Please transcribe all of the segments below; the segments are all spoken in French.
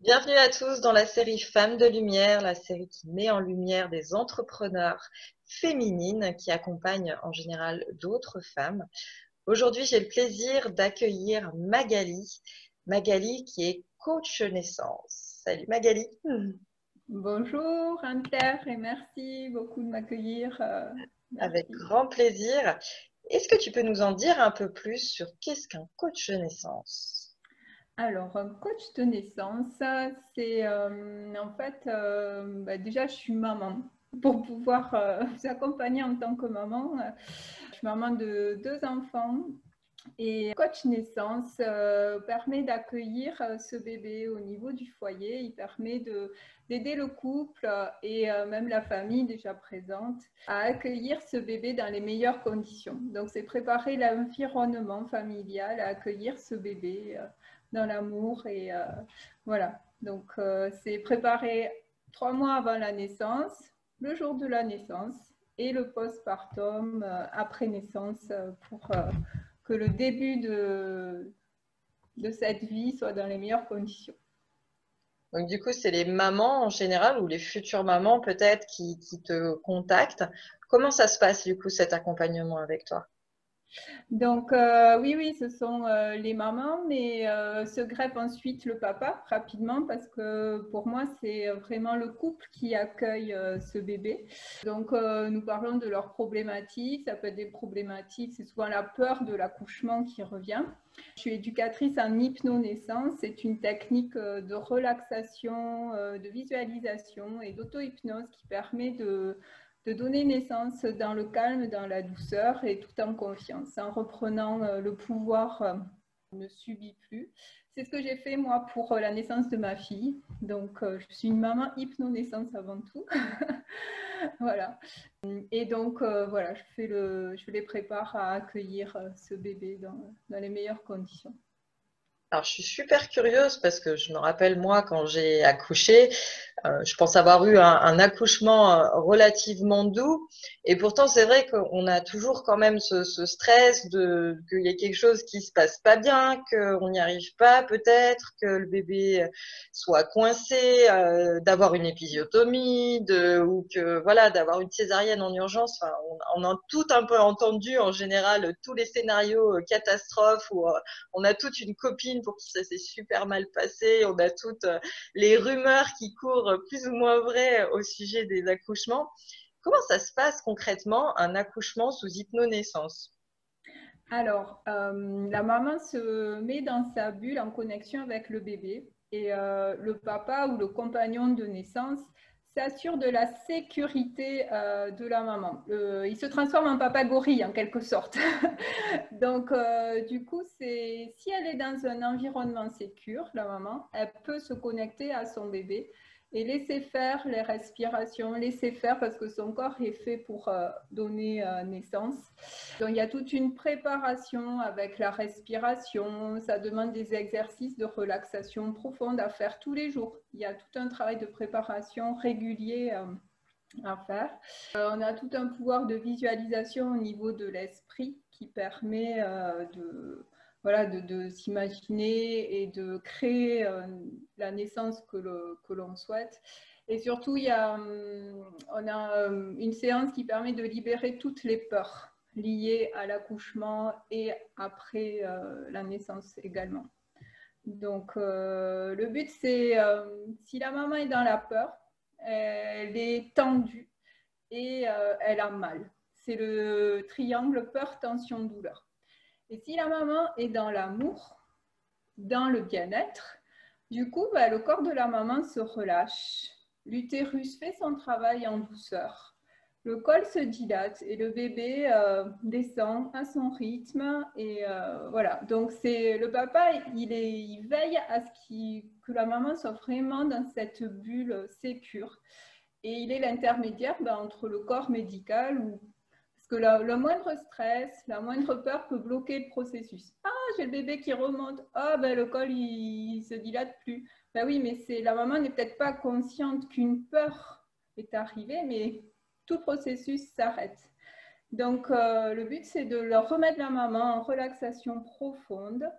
Bienvenue à tous dans la série Femmes de Lumière, la série qui met en lumière des entrepreneurs féminines qui accompagnent en général d'autres femmes. Aujourd'hui, j'ai le plaisir d'accueillir Magali. Magali qui est coach naissance. Salut Magali. Bonjour Inter et merci beaucoup de m'accueillir. Avec Merci. grand plaisir. Est-ce que tu peux nous en dire un peu plus sur qu'est-ce qu'un coach naissance? Alors, un coach de naissance, c'est déjà je suis maman. Pour pouvoir vous accompagner en tant que maman, je suis maman de 2 enfants. Et coach naissance permet d'accueillir ce bébé au niveau du foyer. Il permet d'aider le couple et même la famille déjà présente à accueillir ce bébé dans les meilleures conditions. Donc, c'est préparer l'environnement familial à accueillir ce bébé dans l'amour. Et voilà. Donc, c'est préparer 3 mois avant la naissance, le jour de la naissance et le postpartum après naissance pour que le début de cette vie soit dans les meilleures conditions. Donc du coup, c'est les mamans en général ou les futures mamans peut-être qui te contactent. Comment ça se passe du coup cet accompagnement avec toi? Donc, oui, ce sont les mamans, mais se greffe ensuite le papa rapidement parce que pour moi, c'est vraiment le couple qui accueille ce bébé. Donc, nous parlons de leurs problématiques. Ça peut être des problématiques, c'est souvent la peur de l'accouchement qui revient. Je suis éducatrice en hypnonaissance. C'est une technique de relaxation, de visualisation et d'auto-hypnose qui permet de donner naissance dans le calme, dans la douceur et tout en confiance, en reprenant le pouvoir, ne subit plus. C'est ce que j'ai fait moi pour la naissance de ma fille. Donc, je suis une maman hypno-naissance avant tout. Voilà. Et donc, voilà, je les prépare à accueillir ce bébé dans les meilleures conditions. Alors, je suis super curieuse parce que je me rappelle, moi, quand j'ai accouché, je pense avoir eu un accouchement relativement doux. Et pourtant, c'est vrai qu'on a toujours quand même ce stress de qu'il y ait quelque chose qui se passe pas bien, qu'on n'y arrive pas peut-être, que le bébé soit coincé, d'avoir une épisiotomie, ou que voilà, d'avoir une césarienne en urgence. Enfin, on a tout un peu entendu en général tous les scénarios catastrophes où on a toute une copine pour qui ça s'est super mal passé, on a toutes les rumeurs qui courent plus ou moins vraies au sujet des accouchements. Comment ça se passe concrètement un accouchement sous hypnonaissance? Alors, la maman se met dans sa bulle en connexion avec le bébé et le papa ou le compagnon de naissance s'assure de la sécurité de la maman. Il se transforme en papa gorille en quelque sorte. Donc, du coup, si elle est dans un environnement sécure, la maman, elle peut se connecter à son bébé et laisser faire les respirations, laisser faire parce que son corps est fait pour donner naissance. Donc, il y a toute une préparation avec la respiration. Ça demande des exercices de relaxation profonde à faire tous les jours. Il y a tout un travail de préparation régulier à faire. On a tout un pouvoir de visualisation au niveau de l'esprit qui permet voilà, de s'imaginer et de créer la naissance que l'on souhaite. Et surtout, on a une séance qui permet de libérer toutes les peurs liées à l'accouchement et après la naissance également. Donc, le but, c'est si la maman est dans la peur, elle est tendue et elle a mal. C'est le triangle peur, tension, douleur. Et si la maman est dans l'amour, dans le bien-être, du coup, le corps de la maman se relâche. L'utérus fait son travail en douceur. Le col se dilate et le bébé descend à son rythme. Et voilà. Donc, le papa, il veille à que la maman soit vraiment dans cette bulle sécure. Et il est l'intermédiaire entre le corps médical parce que le moindre stress, la moindre peur peut bloquer le processus. Ah, j'ai le bébé qui remonte. Ah, le col, il se dilate plus. Oui, mais la maman n'est peut-être pas consciente qu'une peur est arrivée, mais tout le processus s'arrête. Donc, le but, c'est de leur remettre la maman en relaxation profonde,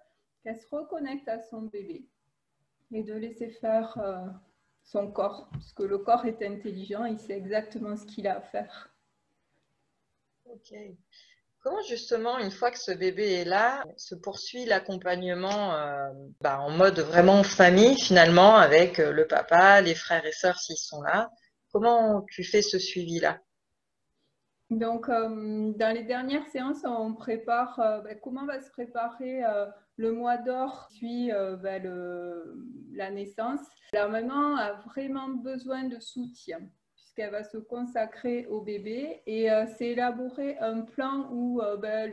qu'elle se reconnecte à son bébé. et de laisser faire son corps, parce que le corps est intelligent, il sait exactement ce qu'il a à faire. Ok. Comment justement, une fois que ce bébé est là, se poursuit l'accompagnement en mode vraiment famille finalement avec le papa, les frères et sœurs s'ils sont là? Comment tu fais ce suivi-là? Donc, dans les dernières séances, on prépare comment va se préparer le mois d'or qui suit la naissance. La maman a vraiment besoin de soutien puisqu'elle va se consacrer au bébé et c'est élaborer un plan où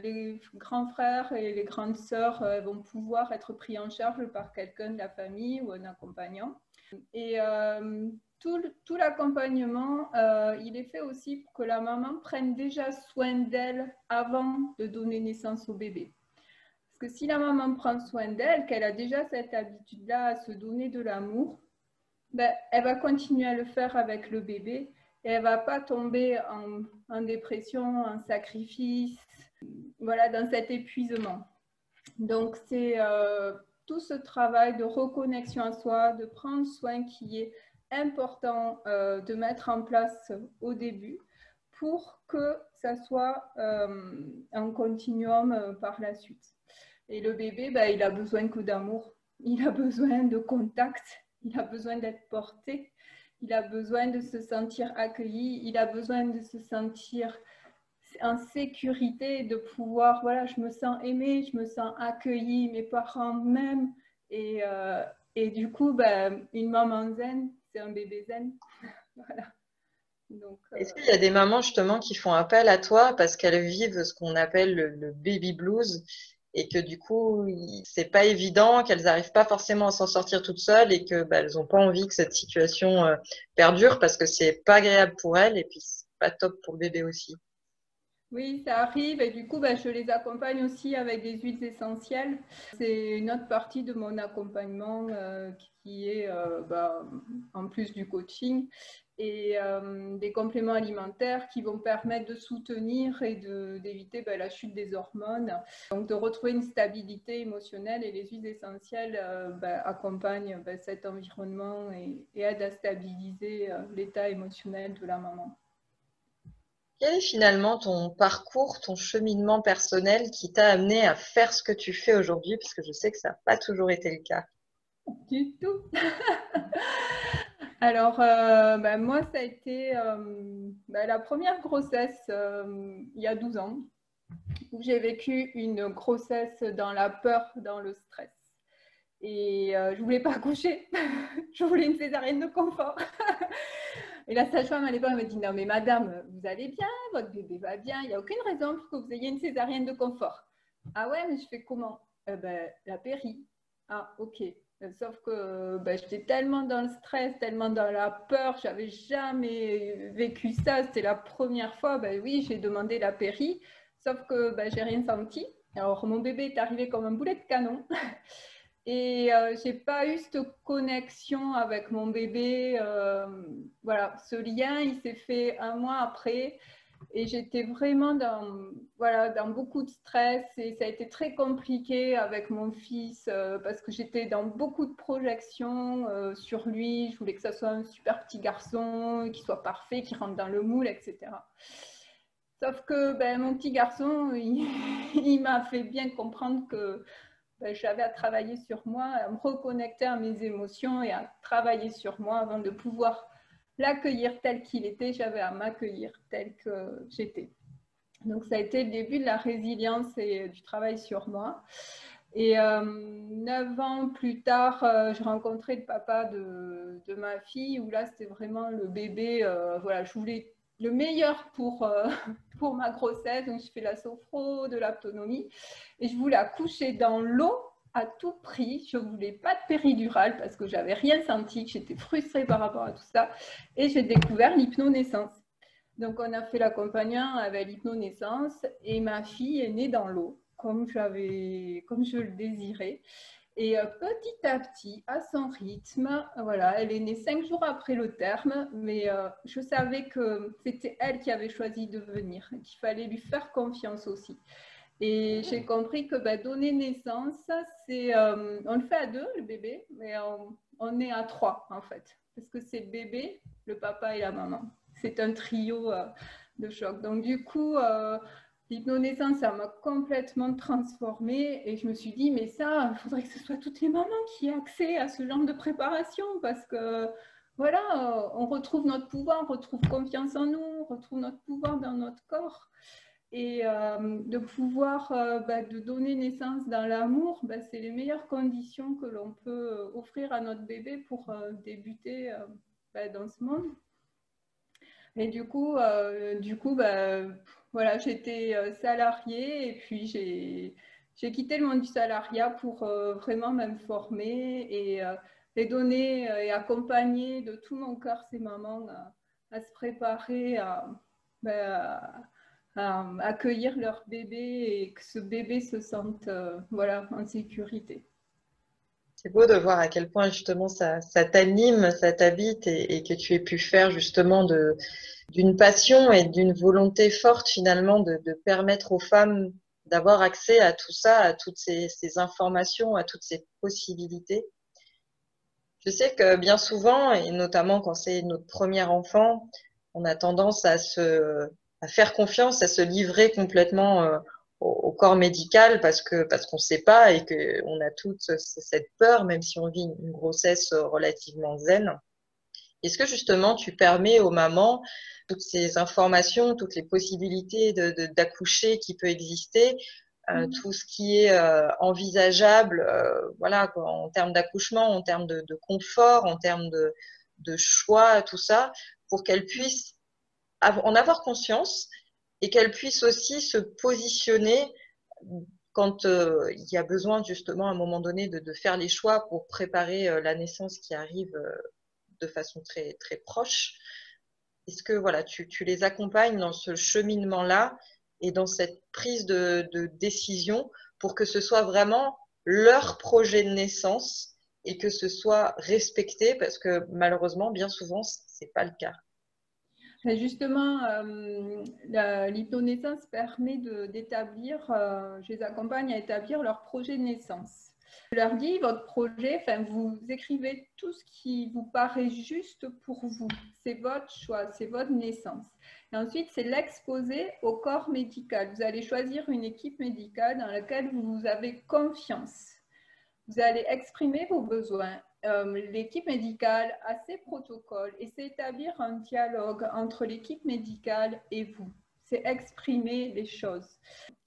les grands frères et les grandes sœurs vont pouvoir être pris en charge par quelqu'un de la famille ou un accompagnant. Et tout l'accompagnement, il est fait aussi pour que la maman prenne déjà soin d'elle avant de donner naissance au bébé. Parce que si la maman prend soin d'elle, qu'elle a déjà cette habitude-là à se donner de l'amour, elle va continuer à le faire avec le bébé et elle ne va pas tomber en dépression, en sacrifice, voilà, dans cet épuisement. Donc, c'est tout ce travail de reconnexion à soi, de prendre soin qui est important de mettre en place au début pour que ça soit un continuum par la suite. Et le bébé, il a besoin que d'amour, il a besoin de contact, il a besoin d'être porté, il a besoin de se sentir accueilli, il a besoin de se sentir en sécurité, de pouvoir, voilà, je me sens aimée, je me sens accueillie, mes parents m'aiment. Et du coup, une maman zen, c'est un bébé zen. Voilà. Donc, Est-ce qu'il y a des mamans justement qui font appel à toi parce qu'elles vivent ce qu'on appelle le baby blues et que du coup, c'est pas évident, qu'elles n'arrivent pas forcément à s'en sortir toutes seules et que elles n'ont pas envie que cette situation perdure parce que c'est pas agréable pour elles et puis c'est pas top pour le bébé aussi. oui, ça arrive et du coup, je les accompagne aussi avec des huiles essentielles. C'est une autre partie de mon accompagnement qui est en plus du coaching et des compléments alimentaires qui vont permettre de soutenir et d'éviter la chute des hormones. Donc, de retrouver une stabilité émotionnelle et les huiles essentielles accompagnent cet environnement et aident à stabiliser l'état émotionnel de la maman. Quel est finalement ton parcours, ton cheminement personnel qui t'a amené à faire ce que tu fais aujourd'hui? Parce que je sais que ça n'a pas toujours été le cas. Du tout. Alors, moi, ça a été la première grossesse il y a 12 ans, où j'ai vécu une grossesse dans la peur, dans le stress. Et je ne voulais pas accoucher, je voulais une césarienne de confort. Et la sage-femme à l'époque me dit, non mais madame, vous allez bien, votre bébé va bien, il n'y a aucune raison pour que vous ayez une césarienne de confort. Ah ouais, mais je fais comment? La péri. Ah ok. Sauf que j'étais tellement dans le stress, tellement dans la peur, j'avais jamais vécu ça, c'était la première fois. Oui, j'ai demandé la péri, sauf que j'ai rien senti. Alors mon bébé est arrivé comme un boulet de canon. Et j'ai pas eu cette connexion avec mon bébé. Voilà, ce lien, il s'est fait un mois après. Et j'étais vraiment dans beaucoup de stress et ça a été très compliqué avec mon fils parce que j'étais dans beaucoup de projections sur lui. Je voulais que ça soit un super petit garçon, qu'il soit parfait, qu'il rentre dans le moule, etc. Sauf que mon petit garçon, il m'a fait bien comprendre que j'avais à travailler sur moi, à me reconnecter à mes émotions et à travailler sur moi avant de pouvoir l'accueillir tel qu'il était. J'avais à m'accueillir tel que j'étais. Donc, ça a été le début de la résilience et du travail sur moi. Et 9 ans plus tard, j'ai rencontré le papa de ma fille, où là, c'était vraiment le bébé. Voilà, je voulais le meilleur pour ma grossesse. Donc, je fais la sophro, de l'autonomie. Et je voulais accoucher dans l'eau à tout prix. Je ne voulais pas de péridurale parce que je n'avais rien senti, que j'étais frustrée par rapport à tout ça. Et j'ai découvert l'hypnonaissance. Donc, on a fait l'accompagnement avec l'hypnonaissance et ma fille est née dans l'eau, comme je le désirais. Et petit à petit, à son rythme, voilà, elle est née 5 jours après le terme, mais je savais que c'était elle qui avait choisi de venir, qu'il fallait lui faire confiance aussi. Et j'ai compris que donner naissance, c'est, on le fait à deux, le bébé, mais on est à trois en fait. Parce que c'est le bébé, le papa et la maman. C'est un trio de choc. Donc du coup, l'hypnonaissance, ça m'a complètement transformée et je me suis dit, mais ça, il faudrait que ce soit toutes les mamans qui aient accès à ce genre de préparation parce que voilà, on retrouve notre pouvoir, on retrouve confiance en nous, on retrouve notre pouvoir dans notre corps. Et de pouvoir de donner naissance dans l'amour, c'est les meilleures conditions que l'on peut offrir à notre bébé pour débuter dans ce monde. Et du coup voilà, j'étais salariée et puis j'ai quitté le monde du salariat pour vraiment me former et donner et accompagner de tout mon cœur ces mamans à se préparer à accueillir leur bébé et que ce bébé se sente voilà, en sécurité. C'est beau de voir à quel point justement ça t'anime, ça t'habite et que tu aies pu faire justement d'une passion et d'une volonté forte finalement de permettre aux femmes d'avoir accès à tout ça, à toutes ces informations, à toutes ces possibilités. Je sais que bien souvent, et notamment quand c'est notre premier enfant, on a tendance à faire confiance, à se livrer complètement au corps médical parce qu'on ne sait pas et qu'on a toute cette peur, même si on vit une grossesse relativement zen. Est-ce que justement tu permets aux mamans toutes ces informations, toutes les possibilités d'accoucher qui peut exister, tout ce qui est envisageable, voilà, quoi, en termes d'accouchement, en termes de confort, en termes de choix, tout ça, pour qu'elles puissent en avoir conscience et qu'elles puissent aussi se positionner quand il y a besoin justement à un moment donné de faire les choix pour préparer la naissance qui arrive de façon très, très proche. Est-ce que voilà, tu les accompagnes dans ce cheminement-là et dans cette prise de décision pour que ce soit vraiment leur projet de naissance et que ce soit respecté parce que malheureusement, bien souvent, c'est pas le cas. Justement, l'hypnonaissance permet d'établir, je les accompagne à établir leur projet de naissance. Je leur dis, votre projet, vous écrivez tout ce qui vous paraît juste pour vous. C'est votre choix, c'est votre naissance. Et ensuite, c'est l'exposer au corps médical. Vous allez choisir une équipe médicale dans laquelle vous avez confiance. Vous allez exprimer vos besoins. L'équipe médicale a ses protocoles et c'est établir un dialogue entre l'équipe médicale et vous. C'est exprimer les choses.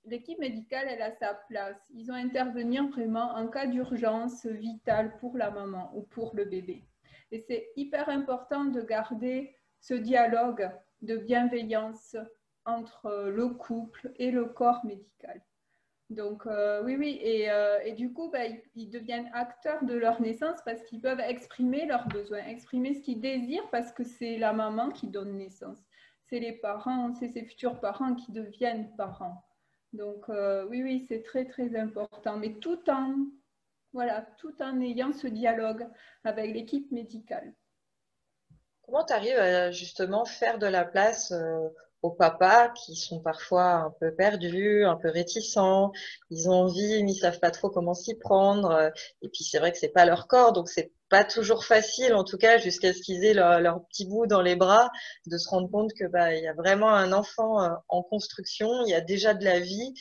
L'équipe médicale, elle a sa place. Ils ont à intervenir vraiment en cas d'urgence vitale pour la maman ou pour le bébé. Et c'est hyper important de garder ce dialogue de bienveillance entre le couple et le corps médical. Donc oui, et du coup, ils deviennent acteurs de leur naissance parce qu'ils peuvent exprimer leurs besoins, exprimer ce qu'ils désirent parce que c'est la maman qui donne naissance. C'est les parents, c'est ses futurs parents qui deviennent parents. Donc oui, c'est très, très important. Mais tout en ayant ce dialogue avec l'équipe médicale. Comment tu arrives à justement faire de la place aux papas qui sont parfois un peu perdus, un peu réticents, ils ont envie mais ils savent pas trop comment s'y prendre et puis c'est vrai que c'est pas leur corps donc c'est pas toujours facile en tout cas jusqu'à ce qu'ils aient leur petit bout dans les bras de se rendre compte que il y a vraiment un enfant en construction, il y a déjà de la vie.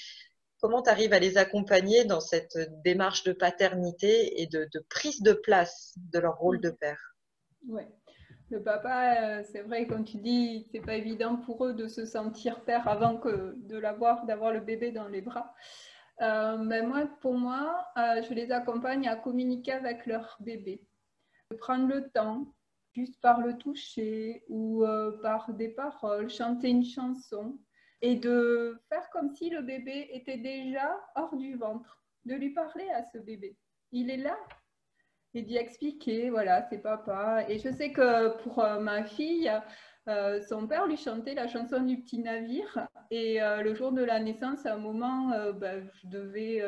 Comment tu arrives à les accompagner dans cette démarche de paternité et de prise de place de leur rôle de père? Ouais. Le papa, c'est vrai, comme tu dis, c'est pas évident pour eux de se sentir père avant que d'avoir le bébé dans les bras. Mais pour moi, je les accompagne à communiquer avec leur bébé, de prendre le temps, juste par le toucher ou par des paroles, chanter une chanson et de faire comme si le bébé était déjà hors du ventre, de lui parler à ce bébé. Il est là, et d'y expliquer, voilà, c'est papa. Et je sais que pour ma fille, son père lui chantait la chanson du petit navire. Et le jour de la naissance, à un moment, je devais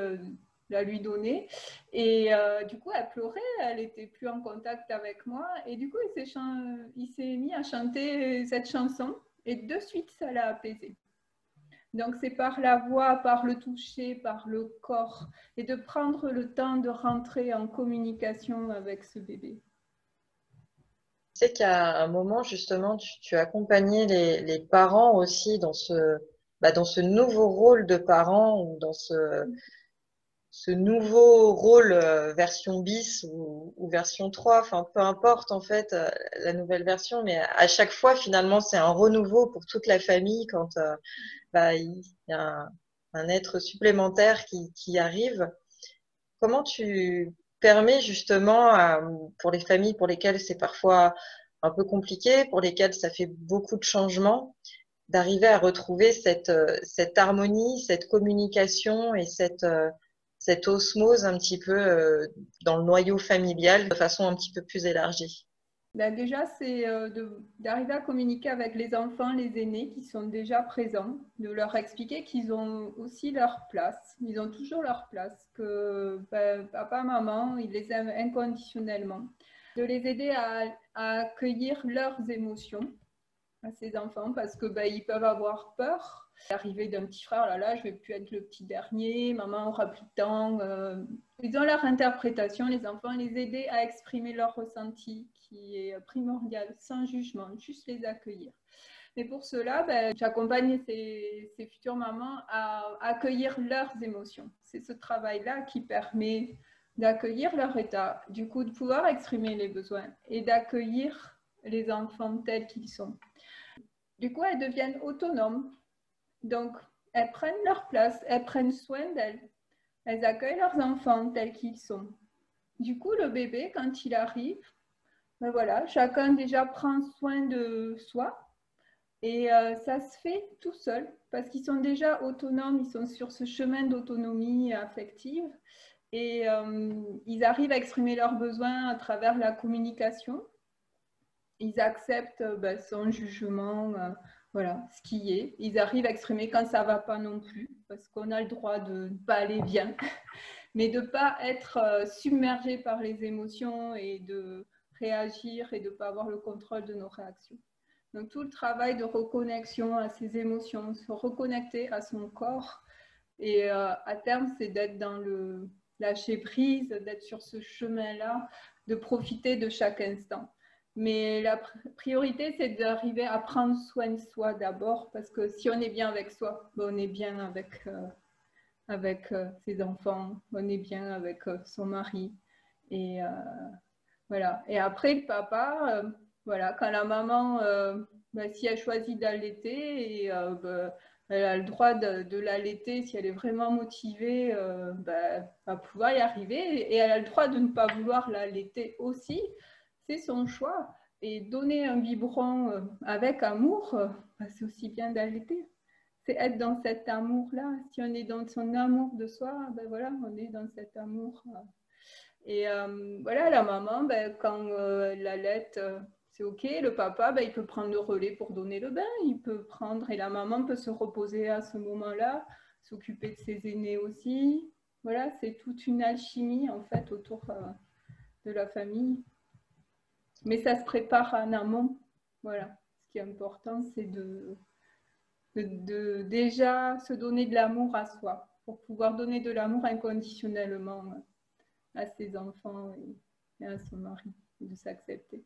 la lui donner. Et du coup, elle pleurait, elle n'était plus en contact avec moi. Et du coup, il s'est mis à chanter cette chanson. Et de suite, ça l'a apaisée. Donc, c'est par la voix, par le toucher, par le corps, et de prendre le temps de rentrer en communication avec ce bébé. Tu sais qu'à un moment, justement, tu accompagnais les parents aussi dans ce nouveau rôle de parent ou dans ce nouveau rôle version bis ou version 3, enfin peu importe en fait la nouvelle version, mais à chaque fois finalement c'est un renouveau pour toute la famille quand il y a un être supplémentaire qui arrive. Comment tu permets justement pour les familles pour lesquelles c'est parfois un peu compliqué, pour lesquelles ça fait beaucoup de changements, d'arriver à retrouver cette harmonie, cette communication et cette osmose un petit peu dans le noyau familial de façon un petit peu plus élargie? Ben déjà, c'est d'arriver à communiquer avec les enfants, les aînés qui sont déjà présents, de leur expliquer qu'ils ont aussi leur place, ils ont toujours leur place, que ben, papa, maman, ils les aiment inconditionnellement, de les aider à accueillir leurs émotions à ces enfants parce que ben, ils peuvent avoir peur. L'arrivée d'un petit frère, là, je vais plus être le petit dernier, maman aura plus de temps. Ils ont leur interprétation, les enfants, les aider à exprimer leur ressenti qui est primordial, sans jugement, juste les accueillir. Mais pour cela, ben, j'accompagne ces futures mamans à accueillir leurs émotions. C'est ce travail-là qui permet d'accueillir leur état, du coup de pouvoir exprimer les besoins et d'accueillir les enfants tels qu'ils sont. Du coup, elles deviennent autonomes. Donc, elles prennent leur place, elles prennent soin d'elles. Elles accueillent leurs enfants tels qu'ils sont. Du coup, le bébé, quand il arrive, ben voilà, chacun déjà prend soin de soi. Et ça se fait tout seul parce qu'ils sont déjà autonomes, ils sont sur ce chemin d'autonomie affective et ils arrivent à exprimer leurs besoins à travers la communication. Ils acceptent sans jugement, voilà, ce qui est. Ils arrivent à exprimer quand ça ne va pas non plus, parce qu'on a le droit de ne pas aller bien, mais de ne pas être submergé par les émotions et de réagir et de ne pas avoir le contrôle de nos réactions. Donc tout le travail de reconnexion à ses émotions, se reconnecter à son corps, et à terme, c'est d'être dans le lâcher prise, d'être sur ce chemin-là, de profiter de chaque instant. Mais la priorité, c'est d'arriver à prendre soin de soi d'abord, parce que si on est bien avec soi, on est bien avec ses enfants, on est bien avec son mari. Et voilà. Et après, le papa, voilà, quand la maman, si elle choisit d'allaiter, et, elle a le droit de l'allaiter si elle est vraiment motivée, va pouvoir y arriver. Et elle a le droit de ne pas vouloir l'allaiter aussi. C'est son choix. Et donner un biberon avec amour, c'est aussi bien d'allaiter. C'est être dans cet amour-là. Si on est dans son amour de soi, voilà, on est dans cet amour. Et voilà, la maman, quand elle allait, c'est OK. Le papa, il peut prendre le relais pour donner le bain. Il peut prendre, et la maman peut se reposer à ce moment-là, s'occuper de ses aînés aussi. Voilà, c'est toute une alchimie, en fait, autour de la famille. Mais ça se prépare en amont. Voilà. Ce qui est important, c'est de déjà se donner de l'amour à soi, pour pouvoir donner de l'amour inconditionnellement à ses enfants et à son mari, de s'accepter.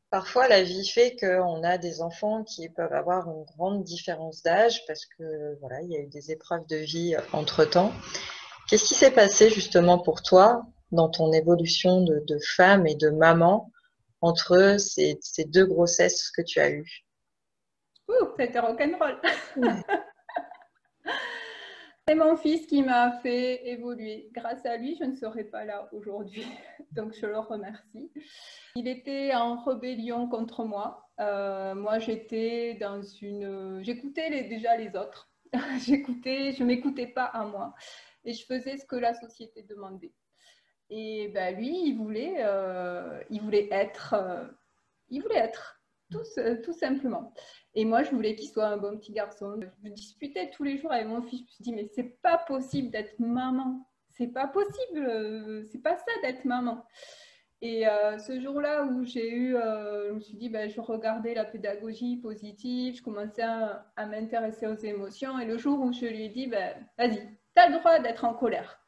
Parfois, la vie fait qu'on a des enfants qui peuvent avoir une grande différence d'âge parce que voilà, il y a eu des épreuves de vie entre-temps. Qu'est-ce qui s'est passé justement pour toi dans ton évolution de femme et de maman entre ces deux grossesses que tu as eues? C'était rock'n'roll. C'est mon fils qui m'a fait évoluer. Grâce à lui, je ne serais pas là aujourd'hui. Donc, je le remercie. Il était en rébellion contre moi. Moi, j'étais dans une... J'écoutais déjà les autres. Je ne m'écoutais pas à moi. Et je faisais ce que la société demandait. Et lui, il voulait être... il voulait être, tout simplement. Et moi, je voulais qu'il soit un bon petit garçon. Je disputais tous les jours avec mon fils. Je me suis dit, mais c'est pas possible d'être maman. C'est pas possible. C'est pas ça d'être maman. Et ce jour-là où je me suis dit, ben, je regardais la pédagogie positive, je commençais à m'intéresser aux émotions. Et le jour où je lui ai dit, ben, vas-y, tu as le droit d'être en colère.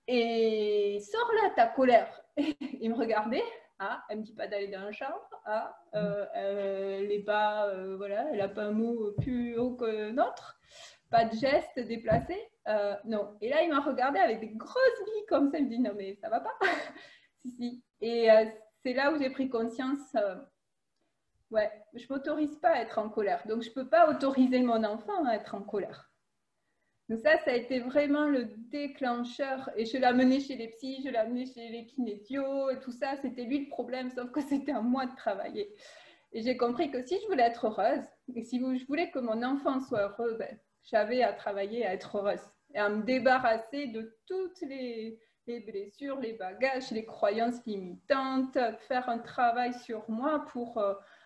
Et sors là ta colère. Il me regardait. Ah, elle me dit pas d'aller dans la chambre. Ah, elle est pas, voilà, elle a pas un mot plus haut que notre. Pas de geste déplacé. Non. Et là, il m'a regardé avec des grosses billes comme ça. Il me dit non mais ça va pas. Si si. Et c'est là où j'ai pris conscience. Ouais, je m'autorise pas à être en colère. Donc je peux pas autoriser mon enfant à être en colère. Donc ça a été vraiment le déclencheur. Et je l'ai amené chez les psys, je l'ai amené chez les kinésios et tout ça. C'était lui le problème, sauf que c'était à moi de travailler. Et j'ai compris que si je voulais être heureuse, et si je voulais que mon enfant soit heureux, ben, j'avais à travailler à être heureuse et à me débarrasser de toutes les blessures, les bagages, les croyances limitantes, faire un travail sur moi pour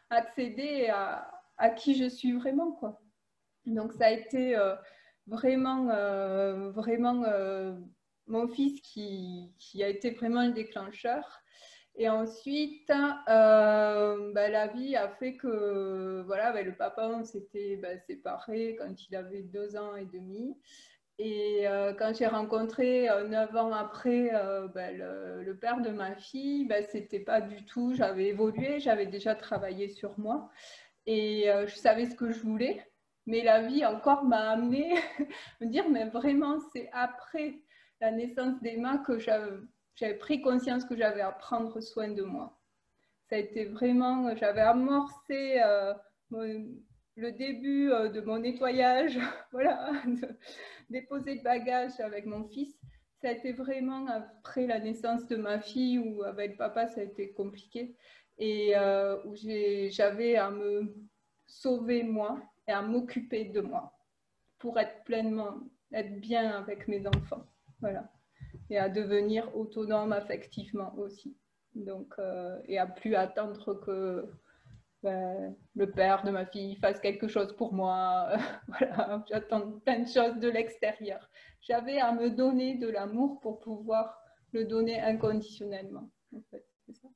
accéder à qui je suis vraiment, quoi. Donc ça a été vraiment mon fils qui a été vraiment le déclencheur. Et ensuite, la vie a fait que voilà, le papa, on s'était séparés quand il avait 2 ans et demi. Et quand j'ai rencontré 9 ans après le père de ma fille, c'était pas du tout, j'avais évolué, j'avais déjà travaillé sur moi et je savais ce que je voulais. Mais la vie encore m'a amené à me dire, mais vraiment, c'est après la naissance d'Emma que j'avais pris conscience que j'avais à prendre soin de moi. Ça a été vraiment, j'avais amorcé le début de mon nettoyage, voilà, de déposer le bagage avec mon fils. Ça a été vraiment après la naissance de ma fille où avec papa ça a été compliqué et où j'avais à me sauver moi et à m'occuper de moi pour être être bien avec mes enfants. Voilà. Et à devenir autonome affectivement aussi. Donc, et à plus attendre que le père de ma fille fasse quelque chose pour moi. Voilà, j'attends plein de choses de l'extérieur. J'avais à me donner de l'amour pour pouvoir le donner inconditionnellement. En fait, c'est ça.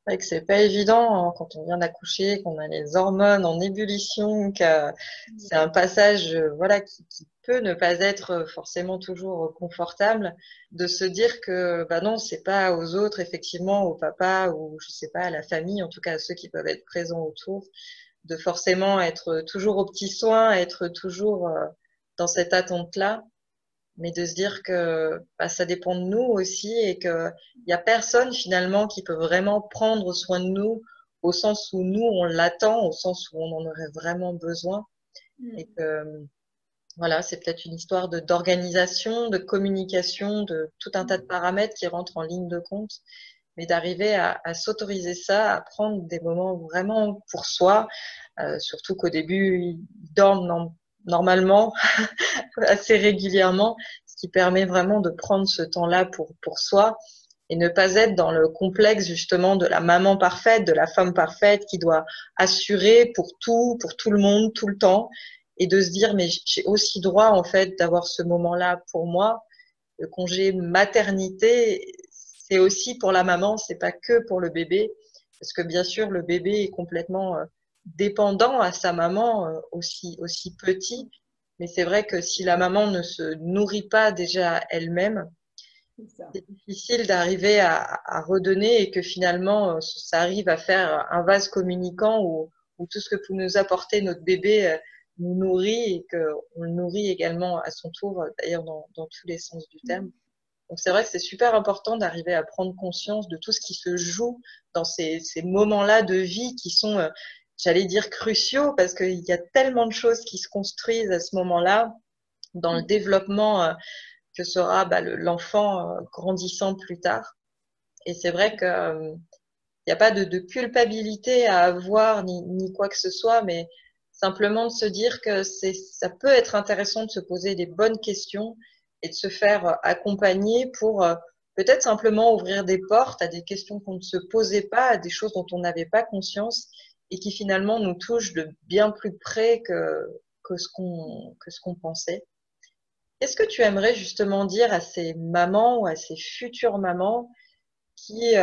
C'est vrai que c'est pas évident hein, quand on vient d'accoucher, qu'on a les hormones en ébullition, que c'est un passage voilà qui peut ne pas être forcément toujours confortable, de se dire que bah non, c'est pas aux autres effectivement, au papa ou je sais pas à la famille, en tout cas à ceux qui peuvent être présents autour, de forcément être toujours aux petits soins, être toujours dans cette attente-là mais de se dire que bah, ça dépend de nous aussi et que il y a personne finalement qui peut vraiment prendre soin de nous au sens où nous on l'attend, au sens où on en aurait vraiment besoin et que voilà, c'est peut-être une histoire de d'organisation, de communication, de tout un tas de paramètres qui rentrent en ligne de compte, mais d'arriver à s'autoriser ça, à prendre des moments vraiment pour soi, surtout qu'au début ils dorment normalement assez régulièrement, ce qui permet vraiment de prendre ce temps-là pour soi et ne pas être dans le complexe justement de la maman parfaite, de la femme parfaite qui doit assurer pour tout le monde, tout le temps, et de se dire mais j'ai aussi droit en fait d'avoir ce moment-là pour moi. Le congé maternité, c'est aussi pour la maman, c'est pas que pour le bébé, parce que bien sûr le bébé est complètement dépendant à sa maman aussi petit, mais c'est vrai que si la maman ne se nourrit pas déjà elle-même, c'est difficile d'arriver à redonner et que finalement ça arrive à faire un vase communicant où tout ce que peut nous apporter notre bébé nous nourrit et qu'on le nourrit également à son tour, d'ailleurs dans tous les sens du terme. Donc c'est vrai que c'est super important d'arriver à prendre conscience de tout ce qui se joue dans ces moments-là de vie qui sont, j'allais dire, cruciaux parce qu'il y a tellement de choses qui se construisent à ce moment-là dans le développement que sera bah, l'enfant grandissant plus tard. Et c'est vrai que il n'y a pas de culpabilité à avoir ni quoi que ce soit, mais simplement de se dire que ça peut être intéressant de se poser des bonnes questions et de se faire accompagner pour peut-être simplement ouvrir des portes à des questions qu'on ne se posait pas, à des choses dont on n'avait pas conscience et qui finalement nous touchent de bien plus près que ce qu'on pensait. Qu'est-ce que tu aimerais justement dire à ces mamans ou à ces futures mamans qui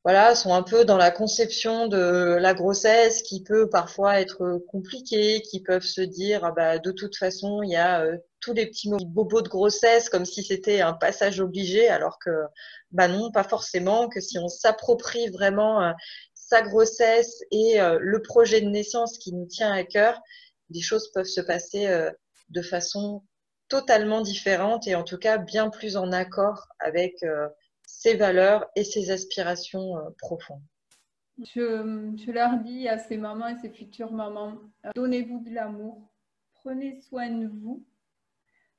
voilà, sont un peu dans la conception de la grossesse qui peut parfois être compliquée, qui peuvent se dire ah bah, de toute façon, il y a tous les petits bobos de grossesse comme si c'était un passage obligé, alors que bah non, pas forcément, que si on s'approprie vraiment sa grossesse et le projet de naissance qui nous tient à cœur, les choses peuvent se passer de façon totalement différente et en tout cas bien plus en accord avec ses valeurs et ses aspirations profondes. Je leur dis à ces mamans et ces futures mamans, donnez-vous de l'amour, prenez soin de vous,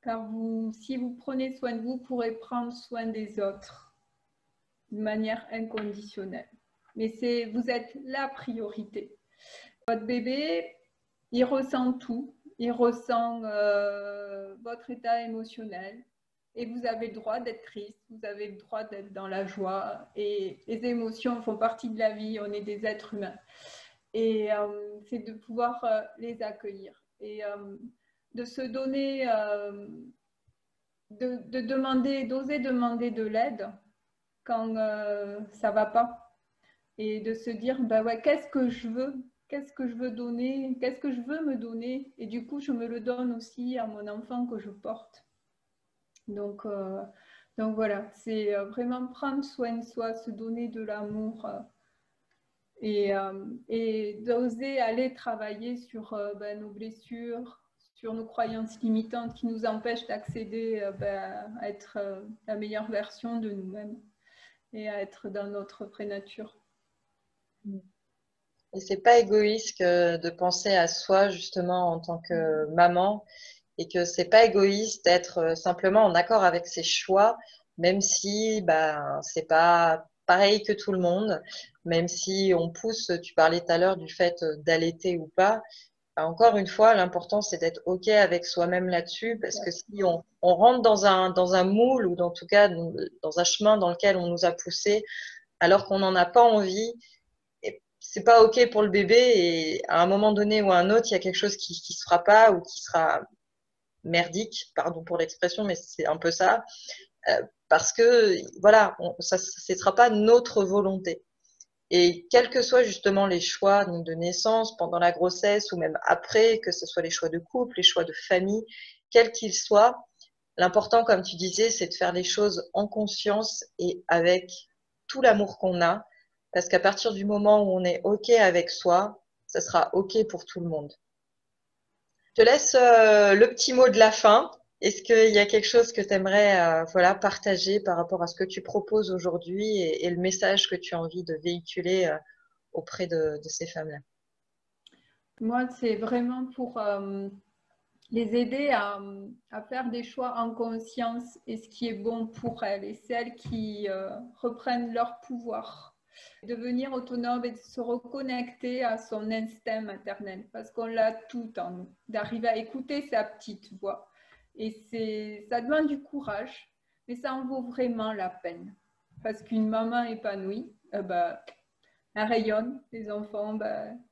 car si vous prenez soin de vous, vous pourrez prendre soin des autres de manière inconditionnelle. Mais vous êtes la priorité. Votre bébé, il ressent tout, il ressent votre état émotionnel. Et vous avez le droit d'être triste, vous avez le droit d'être dans la joie. Et les émotions font partie de la vie, on est des êtres humains. Et c'est de pouvoir les accueillir. Et de se donner, d'oser demander de l'aide quand ça ne va pas. Et de se dire, bah ouais, qu'est-ce que je veux? Qu'est-ce que je veux donner? Qu'est-ce que je veux me donner? Et du coup, je me le donne aussi à mon enfant que je porte. Donc voilà, c'est vraiment prendre soin de soi, se donner de l'amour et d'oser aller travailler sur nos blessures, sur nos croyances limitantes qui nous empêchent d'accéder à être la meilleure version de nous-mêmes et à être dans notre pré-nature. Et c'est pas égoïste de penser à soi justement en tant que maman et que c'est pas égoïste d'être simplement en accord avec ses choix, même si ben c'est pas pareil que tout le monde, même si on pousse, tu parlais tout à l'heure du fait d'allaiter ou pas. Ben, encore une fois, l'important c'est d'être OK avec soi-même là-dessus, parce que si on rentre dans un moule ou en tout cas dans un chemin dans lequel on nous a poussé alors qu'on n'en a pas envie, c'est pas OK pour le bébé et à un moment donné ou à un autre, il y a quelque chose qui se fera pas ou qui sera merdique, pardon pour l'expression, mais c'est un peu ça, parce que voilà, ça ne sera pas notre volonté. Et quels que soient justement les choix donc, de naissance, pendant la grossesse ou même après, que ce soit les choix de couple, les choix de famille, quels qu'ils soient, l'important, comme tu disais, c'est de faire les choses en conscience et avec tout l'amour qu'on a, parce qu'à partir du moment où on est OK avec soi, ça sera OK pour tout le monde. Je te laisse le petit mot de la fin. Est-ce qu'il y a quelque chose que tu aimerais voilà, partager par rapport à ce que tu proposes aujourd'hui et le message que tu as envie de véhiculer auprès de ces femmes-là? Moi, c'est vraiment pour les aider à faire des choix en conscience et ce qui est bon pour elles et celles qui reprennent leur pouvoir. Devenir autonome et de se reconnecter à son instinct maternel parce qu'on l'a tout en nous, d'arriver à écouter sa petite voix. Et ça demande du courage, mais ça en vaut vraiment la peine. Parce qu'une maman épanouie, elle rayonne, les enfants,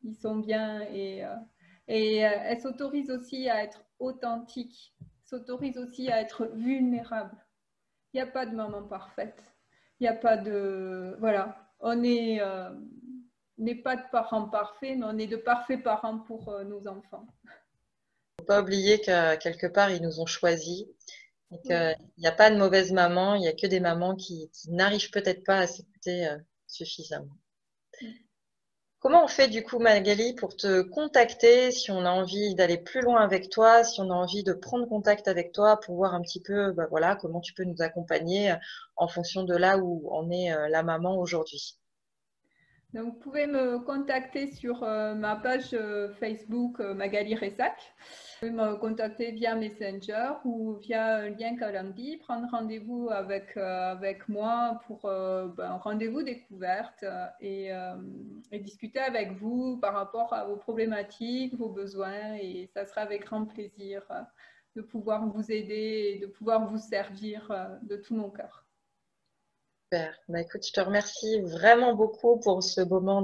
ils sont bien et elle s'autorise aussi à être authentique, s'autorise aussi à être vulnérable. Il n'y a pas de maman parfaite. Il n'y a pas de... Voilà. On n'est pas de parents parfaits, mais on est de parfaits parents pour nos enfants. Il ne faut pas oublier que quelque part, ils nous ont choisis et qu'il Oui. n'y a pas de mauvaise maman, il n'y a que des mamans qui n'arrivent peut-être pas à s'écouter suffisamment. Comment on fait du coup, Magali, pour te contacter si on a envie d'aller plus loin avec toi, si on a envie de prendre contact avec toi pour voir un petit peu voilà, comment tu peux nous accompagner en fonction de là où en est la maman aujourd'hui? Donc, vous pouvez me contacter sur ma page Facebook Magali Ressac. Vous pouvez me contacter via Messenger ou via un lien Calendly, prendre rendez-vous avec moi pour un rendez-vous découverte et discuter avec vous par rapport à vos problématiques, vos besoins. Et ça sera avec grand plaisir de pouvoir vous aider et de pouvoir vous servir de tout mon cœur. Super. Bah, écoute, je te remercie vraiment beaucoup pour ce moment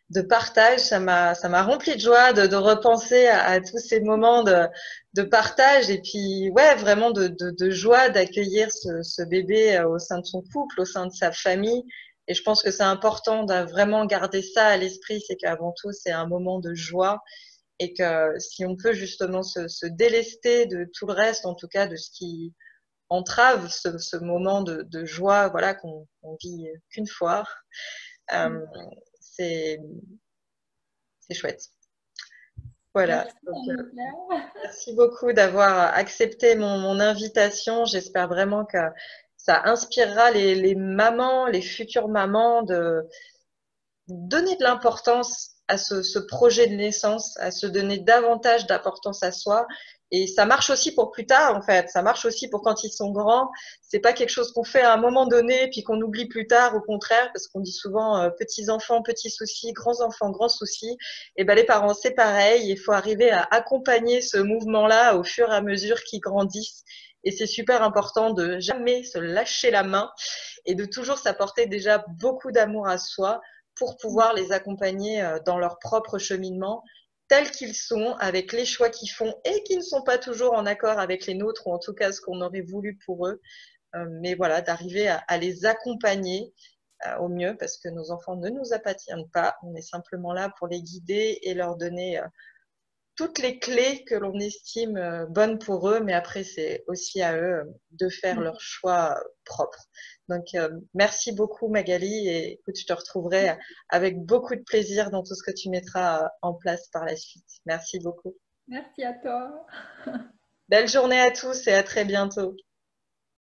de partage. Ça m'a rempli de joie de repenser à tous ces moments de partage et puis ouais, vraiment de joie d'accueillir ce bébé au sein de son couple, au sein de sa famille. Et je pense que c'est important de vraiment garder ça à l'esprit, c'est qu'avant tout, c'est un moment de joie et que si on peut justement se délester de tout le reste, en tout cas de ce qui entrave ce moment de joie, voilà, qu'on vit qu'une fois, euh, c'est chouette. Voilà. Merci, Donc, Anne-Claire. merci beaucoup d'avoir accepté mon invitation. J'espère vraiment que ça inspirera les mamans, les futures mamans de donner de l'importance à ce projet de naissance, à se donner davantage d'importance à soi. Et ça marche aussi pour plus tard, en fait. Ça marche aussi pour quand ils sont grands. C'est pas quelque chose qu'on fait à un moment donné, puis qu'on oublie plus tard, au contraire, parce qu'on dit souvent petits enfants, petits soucis, grands enfants, grands soucis. Et ben les parents, c'est pareil. Il faut arriver à accompagner ce mouvement-là au fur et à mesure qu'ils grandissent. Et c'est super important de jamais se lâcher la main et de toujours s'apporter déjà beaucoup d'amour à soi pour pouvoir les accompagner dans leur propre cheminement tels qu'ils sont, avec les choix qu'ils font et qui ne sont pas toujours en accord avec les nôtres, ou en tout cas ce qu'on aurait voulu pour eux. Mais voilà, d'arriver à les accompagner au mieux, parce que nos enfants ne nous appartiennent pas. On est simplement là pour les guider et leur donner toutes les clés que l'on estime bonnes pour eux, mais après, c'est aussi à eux de faire leur choix propre. Donc, merci beaucoup, Magali, et écoute, je te retrouverai avec beaucoup de plaisir dans tout ce que tu mettras en place par la suite. Merci beaucoup. Merci à toi. Belle journée à tous et à très bientôt.